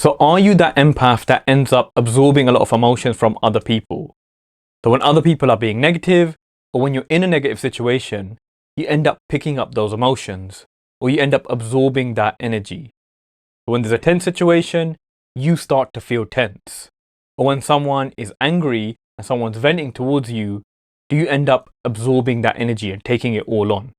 So are you that empath that ends up absorbing a lot of emotions from other people? So when other people are being negative, or when you're in a negative situation, you end up picking up those emotions, or you end up absorbing that energy. When there's a tense situation, you start to feel tense. Or when someone is angry and someone's venting towards you, do you end up absorbing that energy and taking it all on?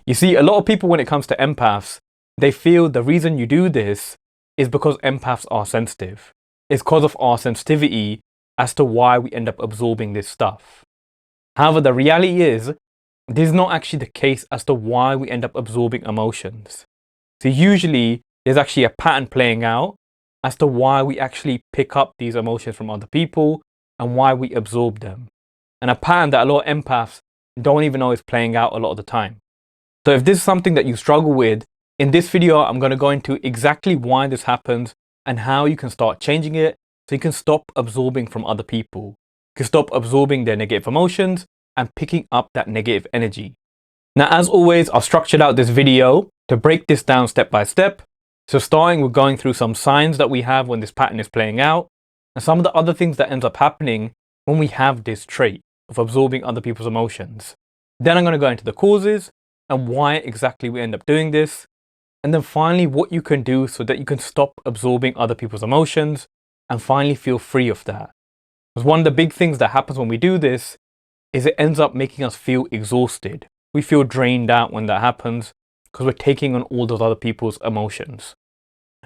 You see, a lot of people, when it comes to empaths, they feel the reason you do this is because empaths are sensitive. It's because of our sensitivity as to why we end up absorbing this stuff. However, the reality is, this is not actually the case as to why we end up absorbing emotions. So usually, there's actually a pattern playing out as to why we actually pick up these emotions from other people and why we absorb them. And a pattern that a lot of empaths don't even know is playing out a lot of the time. So if this is something that you struggle with, in this video, I'm going to go into exactly why this happens and how you can start changing it so you can stop absorbing from other people. You can stop absorbing their negative emotions and picking up that negative energy. Now, as always, I've structured out this video to break this down step by step. So starting with going through some signs that we have when this pattern is playing out and some of the other things that ends up happening when we have this trait of absorbing other people's emotions. Then I'm going to go into the causes and why exactly we end up doing this. And then finally, what you can do so that you can stop absorbing other people's emotions and finally feel free of that. Because one of the big things that happens when we do this is it ends up making us feel exhausted. We feel drained out when that happens because we're taking on all those other people's emotions.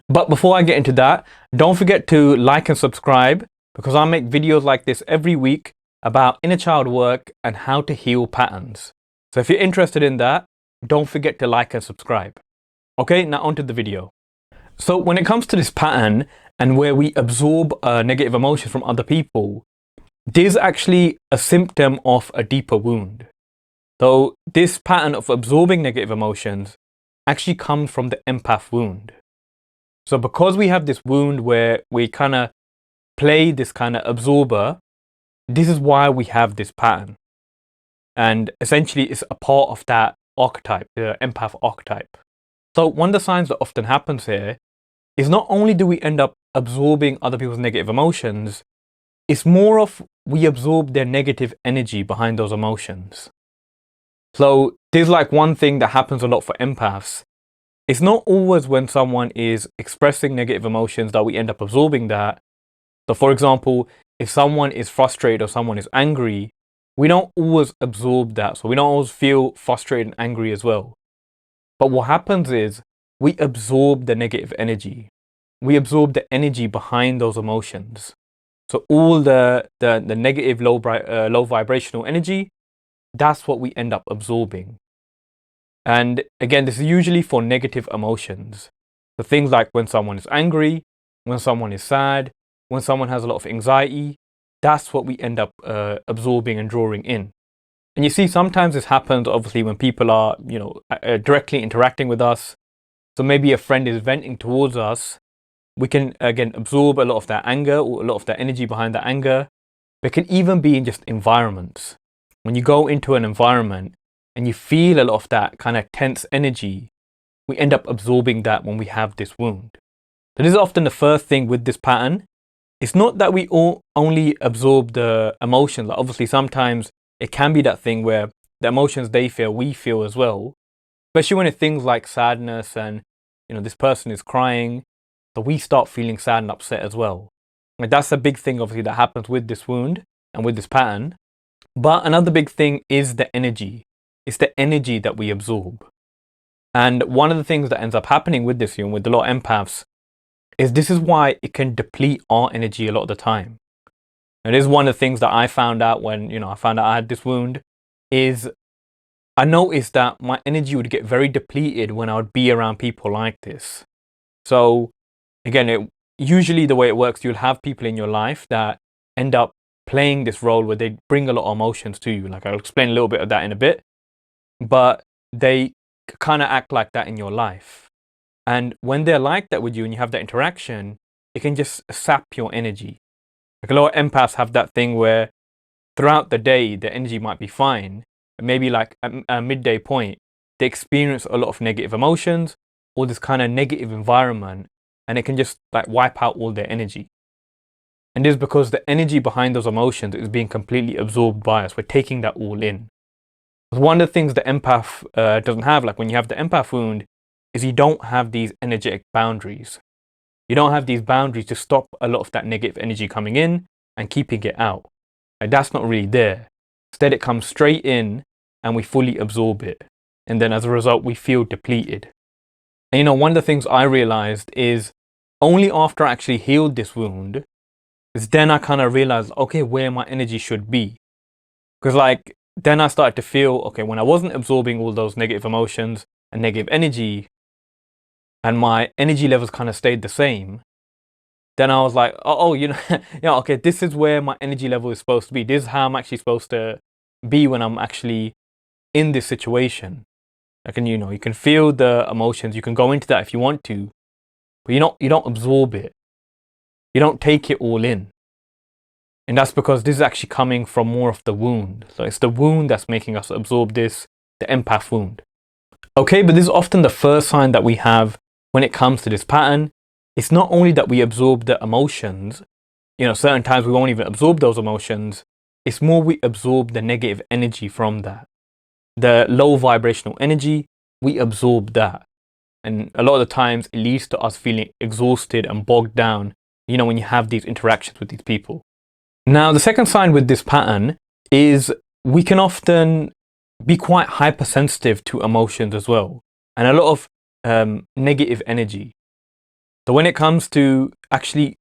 But before I get into that, don't forget to like and subscribe because I make videos like this every week about inner child work and how to heal patterns. So if you're interested in that, don't forget to like and subscribe. Okay, now onto the video. So when it comes to this pattern and where we absorb negative emotions from other people, this is actually a symptom of a deeper wound. So this pattern of absorbing negative emotions actually comes from the empath wound. So because we have this wound where we kind of play this kind of absorber, this is why we have this pattern. And essentially it's a part of that archetype, the empath archetype. So one of the signs that often happens here is not only do we end up absorbing other people's negative emotions, it's more of we absorb their negative energy behind those emotions. So there's like one thing that happens a lot for empaths. It's not always when someone is expressing negative emotions that we end up absorbing that. So for example, if someone is frustrated or someone is angry, we don't always absorb that. So we don't always feel frustrated and angry as well. But what happens is we absorb the negative energy. We absorb the energy behind those emotions. So all the negative low vibrational energy, that's what we end up absorbing. And again, this is usually for negative emotions. So things like when someone is angry, when someone is sad, when someone has a lot of anxiety, that's what we end up absorbing and drawing in. And you see, sometimes this happens obviously when people are, directly interacting with us. So maybe a friend is venting towards us. We can, again, absorb a lot of that anger or a lot of that energy behind that anger. But it can even be in just environments. When you go into an environment and you feel a lot of that kind of tense energy, we end up absorbing that when we have this wound. So this is often the first thing with this pattern. It's not that we all only absorb the emotions. Like obviously, sometimes it can be that thing where the emotions they feel, we feel as well. Especially when it's things like sadness and, this person is crying. So we start feeling sad and upset as well. Like that's a big thing, obviously, that happens with this wound and with this pattern. But another big thing is the energy. It's the energy that we absorb. And one of the things that ends up happening with this, with a lot of empaths, is this is why it can deplete our energy a lot of the time. And it is one of the things that I found out when, I found out I had this wound, is I noticed that my energy would get very depleted when I would be around people like this. So again, usually the way it works, you'll have people in your life that end up playing this role where they bring a lot of emotions to you. Like I'll explain a little bit of that in a bit, but they kind of act like that in your life. And when they're like that with you and you have that interaction, it can just sap your energy. Like a lot of empaths have that thing where throughout the day, their energy might be fine. But maybe like at a midday point, they experience a lot of negative emotions or this kind of negative environment. and it can just like wipe out all their energy. And this is because the energy behind those emotions is being completely absorbed by us. We're taking that all in. One of the things the empath doesn't have, like when you have the empath wound, is you don't have these energetic boundaries. You don't have these boundaries to stop a lot of that negative energy coming in and keeping it out. Like, that's not really there. Instead, it comes straight in and we fully absorb it. And then as a result, we feel depleted. And one of the things I realized is only after I actually healed this wound, is then I kind of realized, okay, where my energy should be. Because like, then I started to feel, okay, when I wasn't absorbing all those negative emotions and negative energy, and my energy levels kind of stayed the same, then I was like, okay, this is where my energy level is supposed to be. This is how I'm actually supposed to be when I'm actually in this situation. Like, and you can feel the emotions. You can go into that if you want to, but you don't absorb it. You don't take it all in. And that's because this is actually coming from more of the wound. So it's the wound that's making us absorb this, the empath wound. Okay, but this is often the first sign that we have when it comes to this pattern. It's not only that we absorb the emotions, certain times we won't even absorb those emotions. It's more we absorb the negative energy from that. The low vibrational energy, we absorb that. And a lot of the times it leads to us feeling exhausted and bogged down, when you have these interactions with these people. Now, the second sign with this pattern is we can often be quite hypersensitive to emotions as well, and a lot of negative energy. So when it comes to actually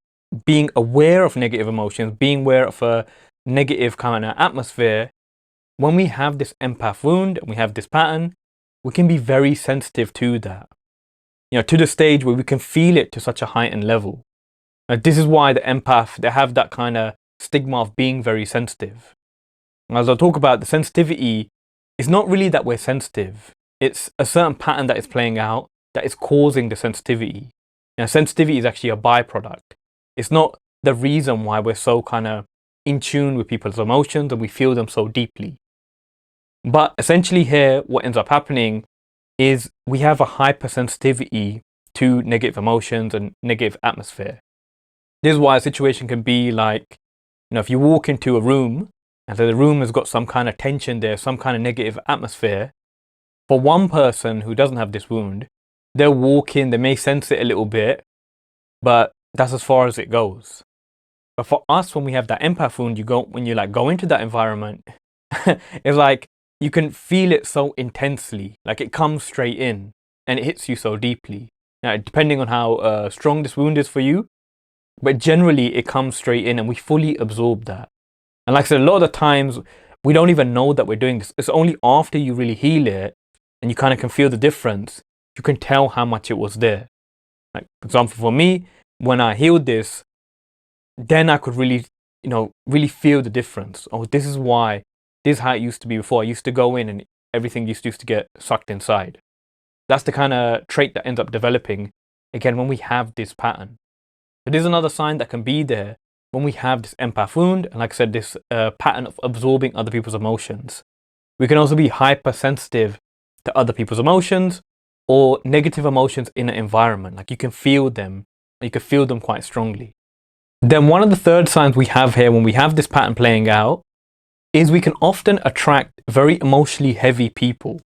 being aware of negative emotions, being aware of a negative kind of atmosphere, when we have this empath wound and we have this pattern, we can be very sensitive to that. To the stage where we can feel it to such a heightened level. Now, this is why the empath, they have that kind of stigma of being very sensitive. As I'll talk about, the sensitivity is not really that we're sensitive. It's a certain pattern that is playing out that is causing the sensitivity. Sensitivity is actually a byproduct. It's not the reason why we're so kind of in tune with people's emotions and we feel them so deeply. But essentially here, what ends up happening is we have a hypersensitivity to negative emotions and negative atmosphere. This is why a situation can be like, if you walk into a room and so the room has got some kind of tension there, some kind of negative atmosphere, for one person who doesn't have this wound, they'll walk in, they may sense it a little bit, but that's as far as it goes. But for us, when we have that empath wound, when you go into that environment, it's like you can feel it so intensely, like it comes straight in and it hits you so deeply. Now, depending on how strong this wound is for you, but generally it comes straight in and we fully absorb that. And like I said, a lot of the times we don't even know that we're doing this. It's only after you really heal it and you kind of can feel the difference, you can tell how much it was there. Like, for example, for me, when I healed this, then I could really, really feel the difference. Oh, this is how it used to be before. I used to go in and everything used to get sucked inside. That's the kind of trait that ends up developing, again, when we have this pattern. But there's another sign that can be there when we have this empath wound, and like I said, this pattern of absorbing other people's emotions. We can also be hypersensitive to other people's emotions or negative emotions in an environment. Like you can feel them, you can feel them quite strongly. Then one of the third signs we have here when we have this pattern playing out is we can often attract very emotionally heavy people.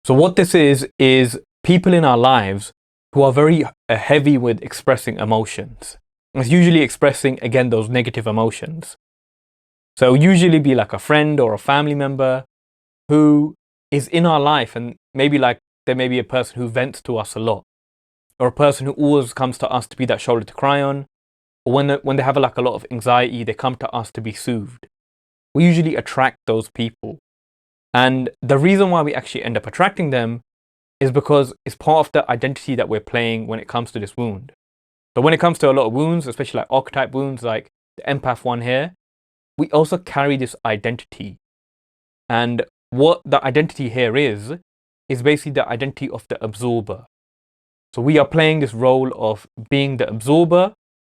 So what this is people in our lives who are very heavy with expressing emotions. It's usually expressing, again, those negative emotions. So it'll usually be like a friend or a family member who is in our life, and maybe like there may be a person who vents to us a lot, or a person who always comes to us to be that shoulder to cry on, or when they have like a lot of anxiety, they come to us to be soothed. We usually attract those people. And the reason why we actually end up attracting them is because it's part of the identity that we're playing when it comes to this wound. So when it comes to a lot of wounds, especially like archetype wounds, like the empath one here, we also carry this identity. And what the identity here is basically the identity of the absorber. So we are playing this role of being the absorber.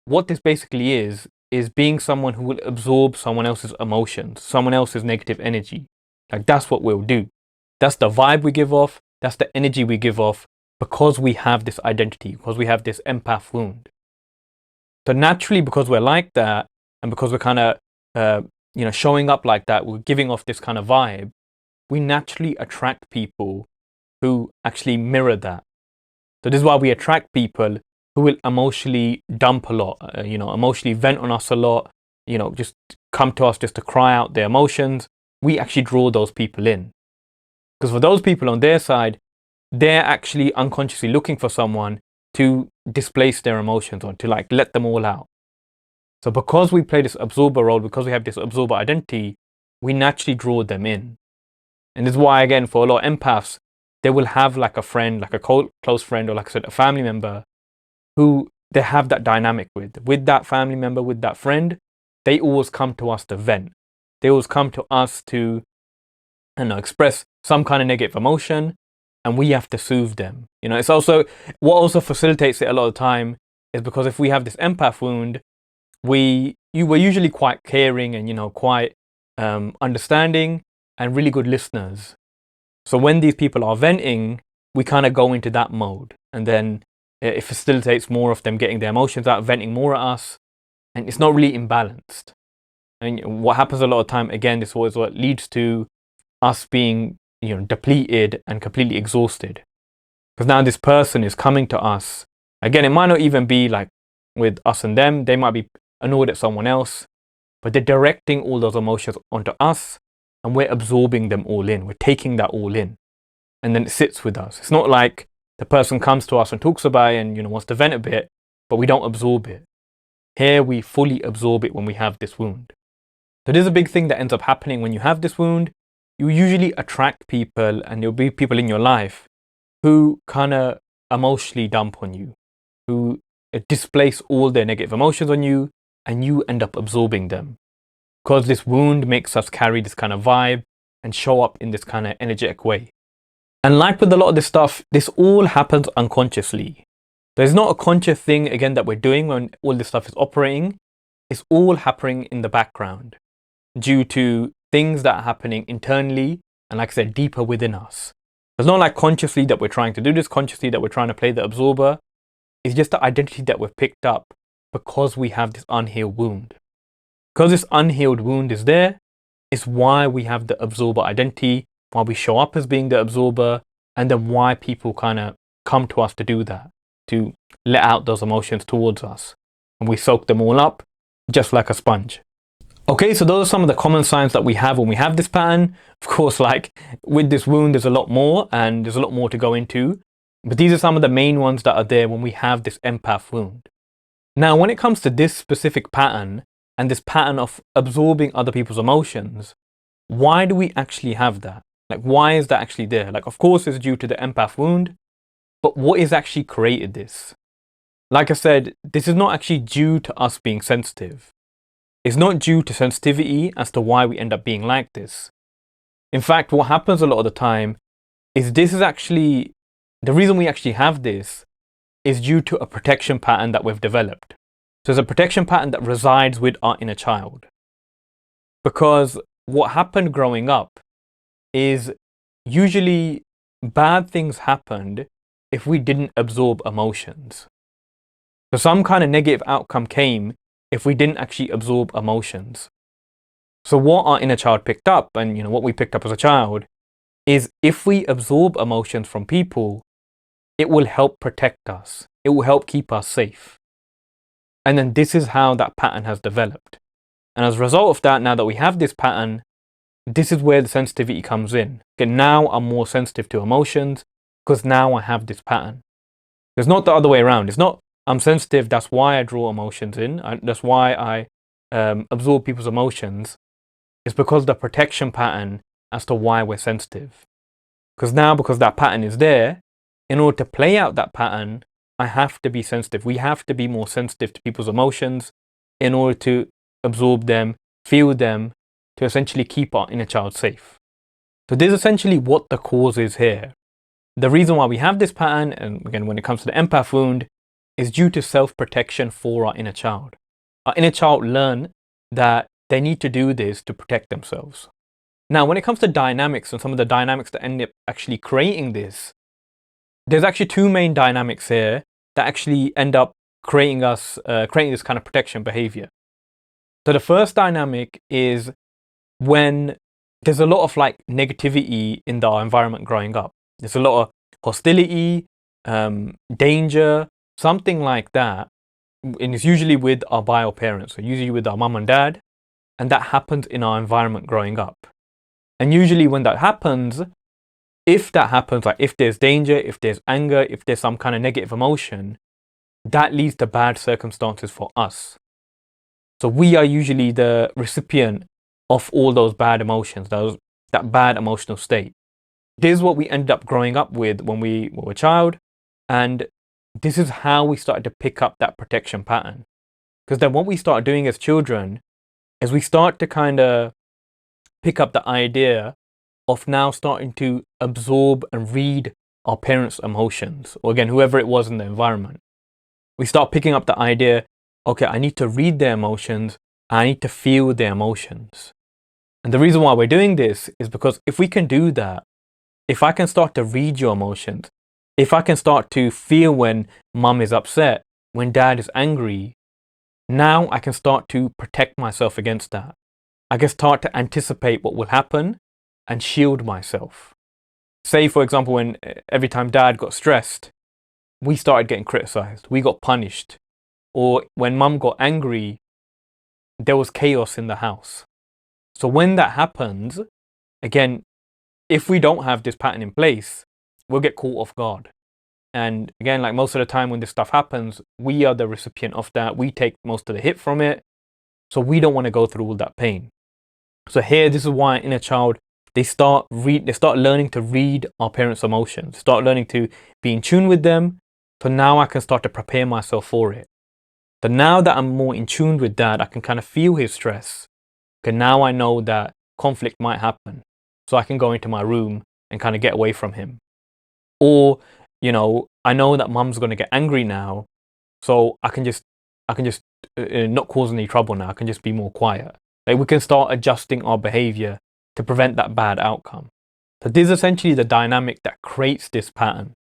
What this basically is being someone who will absorb someone else's emotions, someone else's negative energy. Like that's what we'll do. That's the vibe we give off. That's the energy we give off because we have this identity, because we have this empath wound. So naturally, because we're like that, and because we're kind of, showing up like that, we're giving off this kind of vibe, we naturally attract people who actually mirror that. So this is why we attract people who will emotionally dump a lot, emotionally vent on us a lot, just come to us just to cry out their emotions. We actually draw those people in. Because for those people on their side, they're actually unconsciously looking for someone to displace their emotions on, to like let them all out. So because we play this absorber role, because we have this absorber identity, we naturally draw them in. And this is why, again, for a lot of empaths, they will have like a friend, like a close friend, or like I said, a family member who they have that dynamic with. With that family member, with that friend, they always come to us to vent. They always come to us to, express some kind of negative emotion, and we have to soothe them. It's also what also facilitates it a lot of the time is because if we have this empath wound, we're usually quite caring and quite understanding and really good listeners. So when these people are venting, we kind of go into that mode, and then it facilitates more of them getting their emotions out, venting more at us, and it's not really imbalanced. And what happens a lot of time, again, this is what leads to us being depleted and completely exhausted. Because now this person is coming to us. Again, it might not even be like with us and them. They might be annoyed at someone else, but they're directing all those emotions onto us, and we're absorbing them all in. We're taking that all in, and then it sits with us. It's not like the person comes to us and talks about it and wants to vent a bit, but we don't absorb it. Here we fully absorb it when we have this wound. So there's a big thing that ends up happening when you have this wound. You usually attract people, and there'll be people in your life who kind of emotionally dump on you, who displace all their negative emotions on you, and you end up absorbing them. Because this wound makes us carry this kind of vibe and show up in this kind of energetic way. And like with a lot of this stuff, this all happens unconsciously. There's not a conscious thing, again, that we're doing when all this stuff is operating. It's all happening in the background due to things that are happening internally and, like I said, deeper within us. It's not like consciously that we're trying to do this, consciously that we're trying to play the absorber. It's just the identity that we've picked up because we have this unhealed wound. Because this unhealed wound is there, it's why we have the absorber identity, why we show up as being the absorber, and then why people kind of come to us to do that, to let out those emotions towards us. And we soak them all up just like a sponge. Okay, so those are some of the common signs that we have when we have this pattern. Of course, like with this wound, there's a lot more, and there's a lot more to go into. But these are some of the main ones that are there when we have this empath wound. Now, when it comes to this specific pattern, and this pattern of absorbing other people's emotions, why do we actually have that? Like, why is that actually there? Like, of course, it's due to the empath wound, but what has actually created this? Like I said, this is not actually due to us being sensitive. It's not due to sensitivity as to why we end up being like this. In fact, what happens a lot of the time is this is actually, the reason we actually have this is due to a protection pattern that we've developed. So it's a protection pattern that resides with our inner child. Because what happened growing up is usually bad things happened if we didn't absorb emotions. So some kind of negative outcome came if we didn't actually absorb emotions. So what our inner child picked up, and what we picked up as a child, is if we absorb emotions from people, it will help protect us. It will help keep us safe. And then this is how that pattern has developed. And as a result of that, now that we have this pattern, this is where the sensitivity comes in. Okay, now I'm more sensitive to emotions because now I have this pattern. It's not the other way around. It's not I'm sensitive, that's why I draw emotions in. That's why I absorb people's emotions. It's because the protection pattern as to why we're sensitive. Because that pattern is there, in order to play out that pattern, I have to be sensitive. We have to be more sensitive to people's emotions in order to absorb them, feel them, to essentially keep our inner child safe. So this is essentially what the cause is here. The reason why we have this pattern, and again, when it comes to the empath wound, is due to self-protection for our inner child. Our inner child learn that they need to do this to protect themselves. Now, when it comes to dynamics and some of the dynamics that end up actually creating this, There's actually two main dynamics here that actually end up creating this kind of protection behavior. So the first dynamic is when there's a lot of like negativity in our environment growing up. There's a lot of hostility, danger, something like that. And it's usually with our bio parents, so usually with our mum and dad. And that happens in our environment growing up. And usually when that happens, like if there's danger, if there's anger, if there's some kind of negative emotion, that leads to bad circumstances for us. So we are usually the recipient of all those bad emotions, that bad emotional state. This is what we ended up growing up with when we were a child. And this is how we started to pick up that protection pattern. Because then what we start doing as children is we start to kind of pick up the idea of now starting to absorb and read our parents' emotions, or again, whoever it was in the environment. We start picking up the idea, okay, I need to read their emotions, I need to feel their emotions. And the reason why we're doing this is because if we can do that, if I can start to read your emotions, if I can start to feel when mum is upset, when dad is angry, now I can start to protect myself against that. I can start to anticipate what will happen and shield myself. Say, for example, when every time dad got stressed, we started getting criticized, we got punished. Or when mum got angry, there was chaos in the house. So when that happens, again, if we don't have this pattern in place, we'll get caught off guard. And again, like most of the time when this stuff happens, we are the recipient of that. We take most of the hit from it. So we don't want to go through all that pain. So here, this is why in a child, they start learning to read our parents' emotions, start learning to be in tune with them. So now I can start to prepare myself for it. So now that I'm more in tune with dad, I can kind of feel his stress. Okay, now I know that conflict might happen. So I can go into my room and kind of get away from him. Or, I know that mum's going to get angry now. So I can just not cause any trouble now. I can just be more quiet. Like we can start adjusting our behavior to prevent that bad outcome. So this is essentially the dynamic that creates this pattern.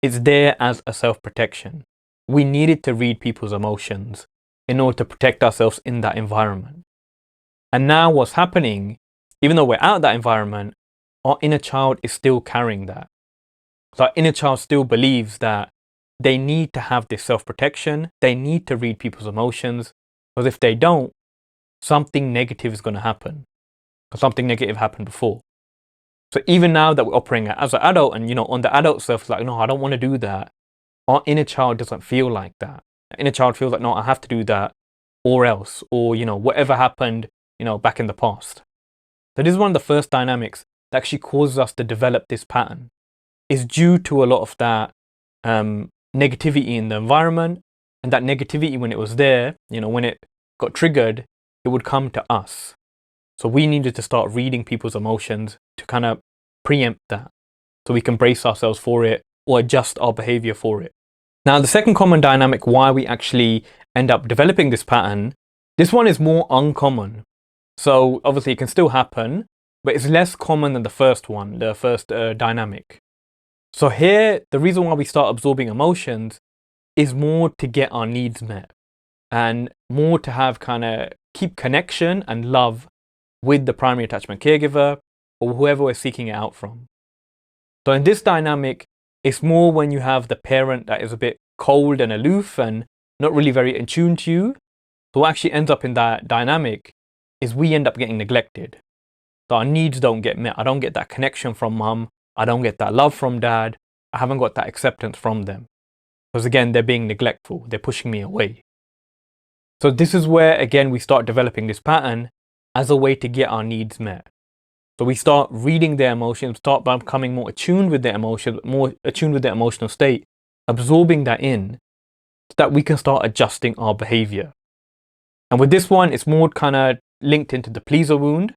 It's there as a self-protection. We needed to read people's emotions in order to protect ourselves in that environment. And now what's happening, even though we're out of that environment, our inner child is still carrying that. So our inner child still believes that they need to have this self-protection. They need to read people's emotions. Because if they don't, something negative is going to happen. Because something negative happened before. So even now that we're operating as an adult and, on the adult self, it's like, no, I don't want to do that. Our inner child doesn't feel like that. The inner child feels like, no, I have to do that or else. Or, whatever happened, back in the past. So this is one of the first dynamics that actually causes us to develop this pattern. It's due to a lot of that negativity in the environment. And that negativity, when it was there, when it got triggered, it would come to us. So we needed to start reading people's emotions to kind of preempt that. So we can brace ourselves for it or adjust our behavior for it. Now, the second common dynamic why we actually end up developing this pattern, this one is more uncommon. So obviously it can still happen, but it's less common than the first one, the first dynamic. So here, the reason why we start absorbing emotions is more to get our needs met and more to have kind of keep connection and love with the primary attachment caregiver or whoever we're seeking it out from. So in this dynamic, it's more when you have the parent that is a bit cold and aloof and not really very in tune to you. So what actually ends up in that dynamic is we end up getting neglected. So our needs don't get met. I don't get that connection from mum. I don't get that love from dad. I haven't got that acceptance from them. Because again, they're being neglectful. They're pushing me away. So this is where, again, we start developing this pattern as a way to get our needs met. So we start reading their emotions, start becoming more attuned with their emotions, more attuned with their emotional state, absorbing that in, so that we can start adjusting our behavior. And with this one, it's more kind of linked into the pleaser wound,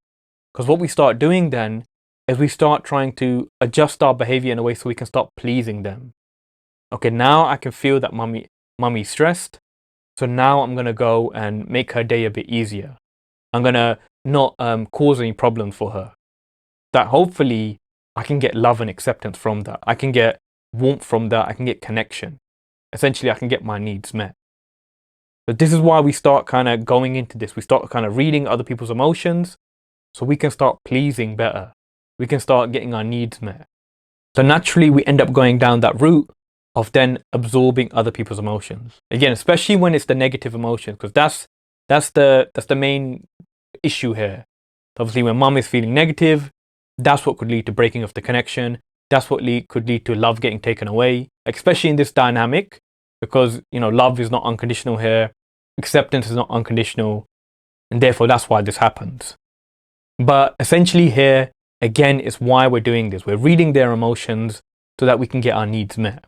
because what we start doing then is we start trying to adjust our behavior in a way so we can start pleasing them. Okay, now I can feel that mummy's stressed, so now I'm going to go and make her day a bit easier. I'm going to not cause any problems for her. That hopefully I can get love and acceptance from that. I can get warmth from that. I can get connection. Essentially, I can get my needs met. But this is why we start kind of going into this. We start kind of reading other people's emotions so we can start pleasing better. We can start getting our needs met. So naturally, we end up going down that route of then absorbing other people's emotions. Again, especially when it's the negative emotions, because that's the main issue here. Obviously, when mum is feeling negative, that's what could lead to breaking of the connection. That's what could lead to love getting taken away, especially in this dynamic, because love is not unconditional here, acceptance is not unconditional, and therefore that's why this happens. But essentially here, again, is why we're doing this. We're reading their emotions so that we can get our needs met.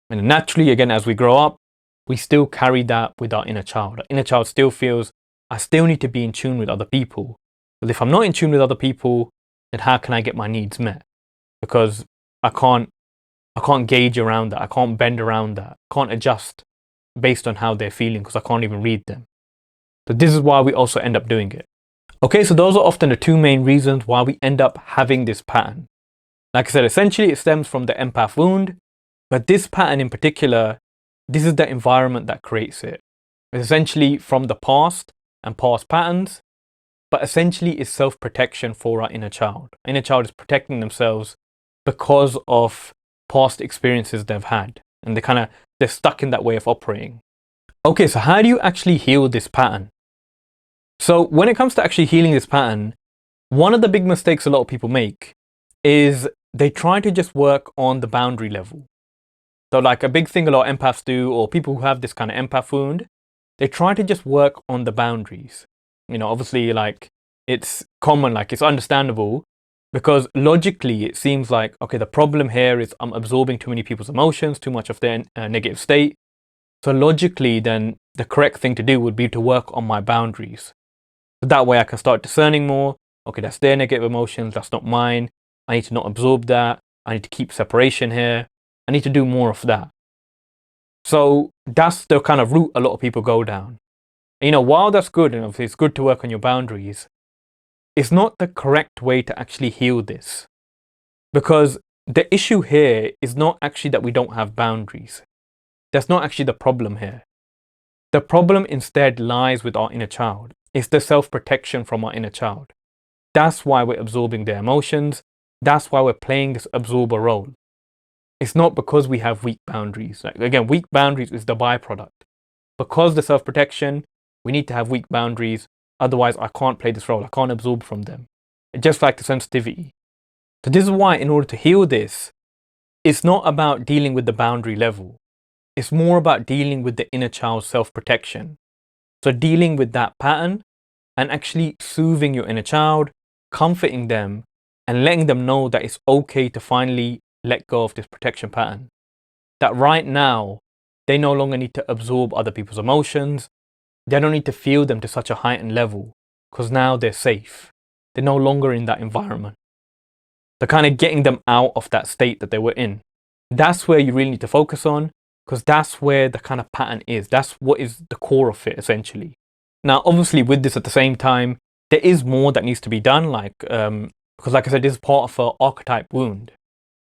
And naturally, again, as we grow up, we still carry that with our inner child. Our inner child still feels, I still need to be in tune with other people. But if I'm not in tune with other people, then how can I get my needs met? Because I can't gauge around that. I can't bend around that. I can't adjust based on how they're feeling because I can't even read them. So this is why we also end up doing it. Okay, so those are often the two main reasons why we end up having this pattern. Like I said, essentially it stems from the empath wound, but this pattern in particular, this is the environment that creates it. It's essentially from the past and past patterns, but essentially it's self-protection for our inner child. Our inner child is protecting themselves because of past experiences they've had, and they're stuck in that way of operating. Okay, so how do you actually heal this pattern? So when it comes to actually healing this pattern, one of the big mistakes a lot of people make is they try to just work on the boundary level. So like a big thing a lot of empaths do, or people who have this kind of empath wound, they try to just work on the boundaries. Obviously, like it's common, like it's understandable, because logically it seems like, okay, the problem here is I'm absorbing too many people's emotions, too much of their negative state. So logically, then the correct thing to do would be to work on my boundaries. So that way I can start discerning more. Okay, that's their negative emotions, that's not mine. I need to not absorb that. I need to keep separation here. I need to do more of that. So that's the kind of route a lot of people go down. While that's good, and obviously it's good to work on your boundaries, it's not the correct way to actually heal this. Because the issue here is not actually that we don't have boundaries. That's not actually the problem here. The problem instead lies with our inner child. It's the self-protection from our inner child. That's why we're absorbing their emotions. That's why we're playing this absorber role. It's not because we have weak boundaries. Like, again, weak boundaries is the byproduct. Because the self-protection, we need to have weak boundaries. Otherwise, I can't play this role. I can't absorb from them. Just like the sensitivity. So this is why, in order to heal this, it's not about dealing with the boundary level. It's more about dealing with the inner child's self-protection. So dealing with that pattern and actually soothing your inner child, comforting them, and letting them know that it's okay to finally let go of this protection pattern. That right now, they no longer need to absorb other people's emotions. They don't need to feel them to such a heightened level because now they're safe. They're no longer in that environment. They're kind of getting them out of that state that they were in. That's where you really need to focus on, because that's where the kind of pattern is. That's what is the core of it, essentially. Now, obviously, with this at the same time, there is more that needs to be done, because like I said, this is part of an archetype wound.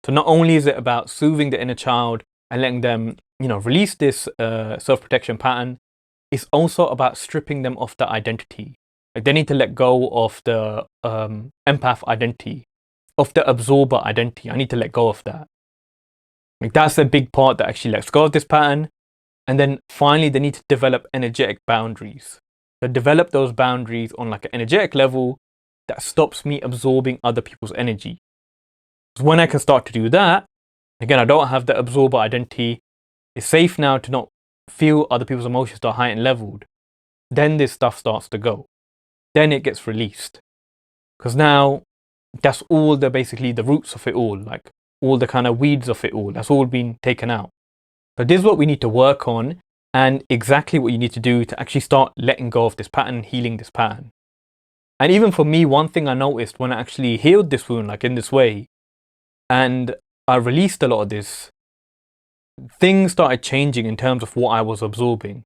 So not only is it about soothing the inner child and letting them, release this self-protection pattern, it's also about stripping them of the identity. Like they need to let go of the empath identity, of the absorber identity. I need to let go of that. Like that's the big part that actually lets go of this pattern. And then finally, they need to develop energetic boundaries. So develop those boundaries on like an energetic level that stops me absorbing other people's energy. So when I can start to do that, again, I don't have the absorber identity. It's safe now to not feel other people's emotions to a heightened level. Then this stuff starts to go. Then it gets released. Because now that's all basically the roots of it all, like all the kind of weeds of it all. That's all been taken out. But this is what we need to work on, and exactly what you need to do to actually start letting go of this pattern, healing this pattern. And even for me, one thing I noticed when I actually healed this wound, like in this way, and I released a lot of this, things started changing in terms of what I was absorbing.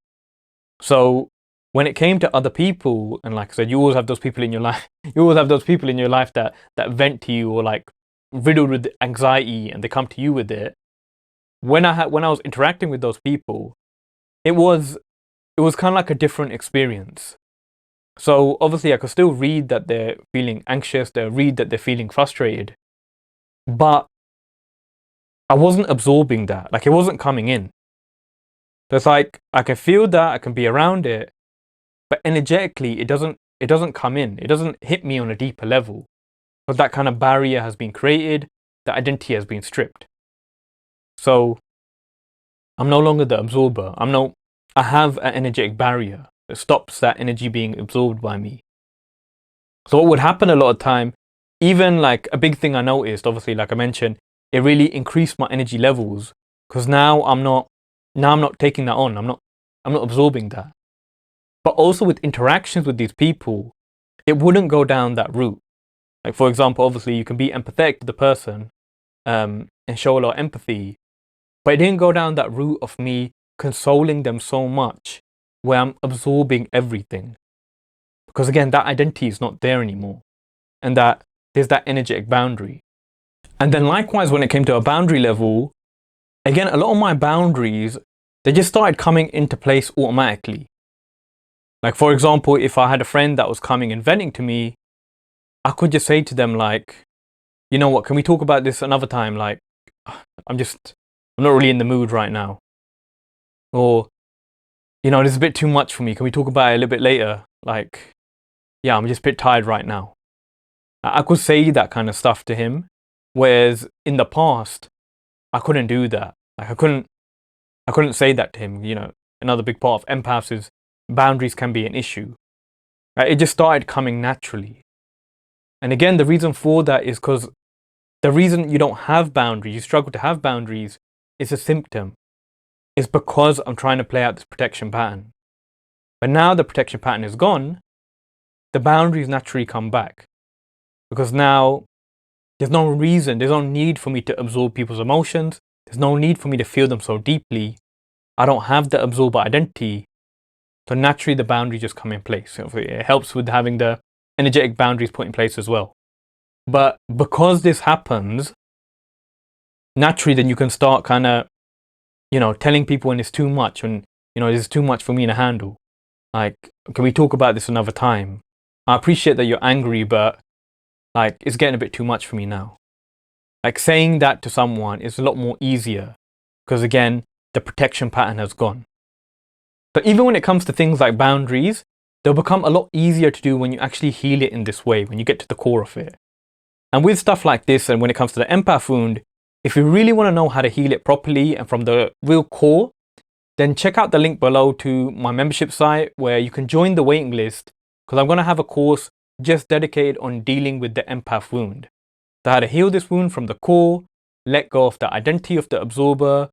So when it came to other people, and like I said, you always have those people in your life. You always have those people in your life that vent to you, or like riddled with anxiety, and they come to you with it. when I was interacting with those people, it was kind of like a different experience. So obviously I could still read that they're feeling anxious, read that they're feeling frustrated, but I wasn't absorbing that. Like, it wasn't coming in. It's like I can feel that, I can be around it, but energetically it doesn't come in. It doesn't hit me on a deeper level. Because that kind of barrier has been created, the identity has been stripped. So I'm no longer the absorber. I have an energetic barrier that stops that energy being absorbed by me. So what would happen a lot of time, even like a big thing I noticed, obviously, like I mentioned, it really increased my energy levels, because now I'm not taking that on. I'm not absorbing that. But also with interactions with these people, it wouldn't go down that route. Like, for example, obviously you can be empathetic to the person, and show a lot of empathy, but it didn't go down that route of me consoling them so much where I'm absorbing everything. Because again, that identity is not there anymore. And that there's that energetic boundary. And then likewise, when it came to a boundary level, again, a lot of my boundaries, they just started coming into place automatically. Like, for example, if I had a friend that was coming and venting to me, I could just say to them, like, you know what, can we talk about this another time? Like, I'm not really in the mood right now. Or, this is a bit too much for me. Can we talk about it a little bit later? Like, yeah, I'm just a bit tired right now. I could say that kind of stuff to him. Whereas in the past, I couldn't do that. Like, I couldn't say that to him. Another big part of empaths is boundaries can be an issue. It just started coming naturally. And again, the reason for that is because the reason you don't have boundaries, you struggle to have boundaries, is a symptom. It's because I'm trying to play out this protection pattern. But now the protection pattern is gone, the boundaries naturally come back. Because now there's no reason, there's no need for me to absorb people's emotions. There's no need for me to feel them so deeply. I don't have the absorber identity. So naturally the boundaries just come in place. It helps with having the energetic boundaries put in place as well. But because this happens, naturally then you can start kind of, telling people when it's too much, when, this is too much for me to handle. Like, can we talk about this another time? I appreciate that you're angry, but like, it's getting a bit too much for me now. Like, saying that to someone is a lot more easier because, again, the protection pattern has gone. But even when it comes to things like boundaries, they'll become a lot easier to do when you actually heal it in this way, when you get to the core of it. And with stuff like this, and when it comes to the empath wound, if you really want to know how to heal it properly and from the real core, then check out the link below to my membership site where you can join the waiting list, because I'm going to have a course just dedicated on dealing with the empath wound. So how to heal this wound from the core, let go of the identity of the absorber,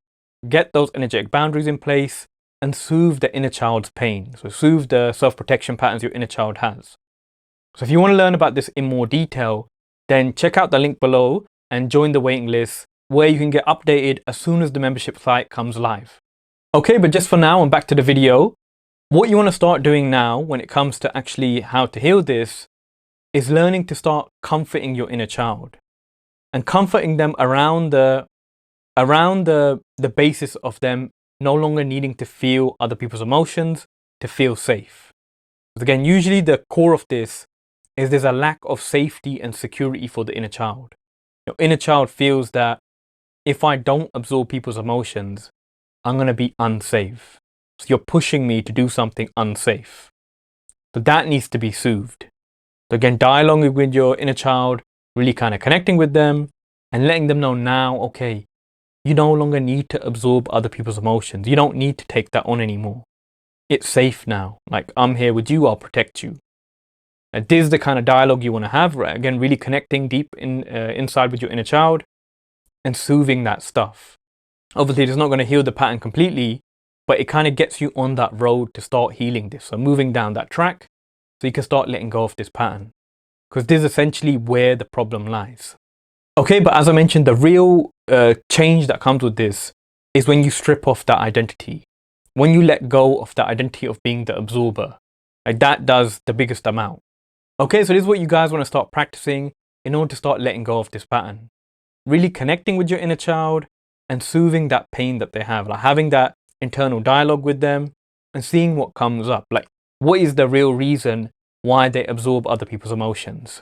get those energetic boundaries in place, and soothe the inner child's pain. So soothe the self-protection patterns your inner child has. So if you want to learn about this in more detail, then check out the link below and join the waiting list where you can get updated as soon as the membership site comes live. Okay, but just for now and back to the video, what you want to start doing now when it comes to actually how to heal this is learning to start comforting your inner child and comforting them around the basis of them no longer needing to feel other people's emotions to feel safe. Because again, usually the core of this is there's a lack of safety and security for the inner child. Your inner child feels that if I don't absorb people's emotions, I'm going to be unsafe. So you're pushing me to do something unsafe. So that needs to be soothed. So again, dialoguing with your inner child, really kind of connecting with them and letting them know now, okay, you no longer need to absorb other people's emotions. You don't need to take that on anymore. It's safe now. Like, I'm here with you, I'll protect you. And this is the kind of dialogue you want to have, right? Again, really connecting deep inside with your inner child and soothing that stuff. Obviously, it's not going to heal the pattern completely, but it kind of gets you on that road to start healing this. So moving down that track so you can start letting go of this pattern. Because this is essentially where the problem lies. Okay, but as I mentioned, the real change that comes with this is when you strip off that identity. When you let go of that identity of being the absorber. Like, that does the biggest amount. Okay, so this is what you guys want to start practicing in order to start letting go of this pattern. Really connecting with your inner child and soothing that pain that they have, like having that internal dialogue with them and seeing what comes up. Like, what is the real reason why they absorb other people's emotions?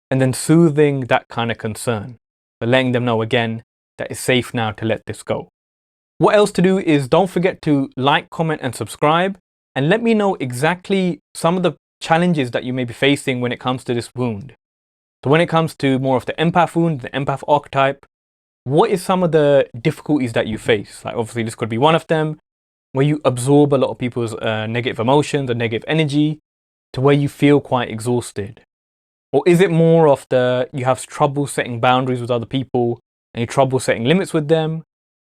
And then soothing that kind of concern, but letting them know again that it's safe now to let this go. What else to do is don't forget to like, comment, and subscribe, and let me know exactly some of the challenges that you may be facing when it comes to this wound. So when it comes to more of the empath wound, the empath archetype, what is some of the difficulties that you face? Like, obviously this could be one of them, where you absorb a lot of people's negative emotions and negative energy to where you feel quite exhausted. Or is it more of you have trouble setting boundaries with other people and you trouble setting limits with them?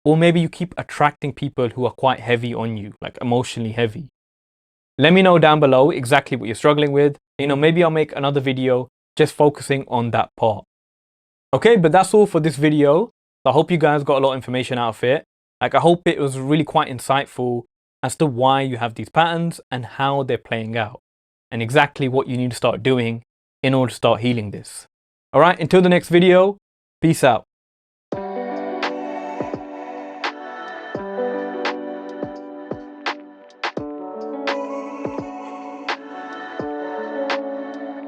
Or maybe you keep attracting people who are quite heavy on you, like emotionally heavy. Let me know down below exactly what you're struggling with. Maybe I'll make another video just focusing on that part. Okay, but that's all for this video. I hope you guys got a lot of information out of it. Like, I hope it was really quite insightful as to why you have these patterns and how they're playing out, and exactly what you need to start doing in order to start healing this. All right, until the next video, peace out.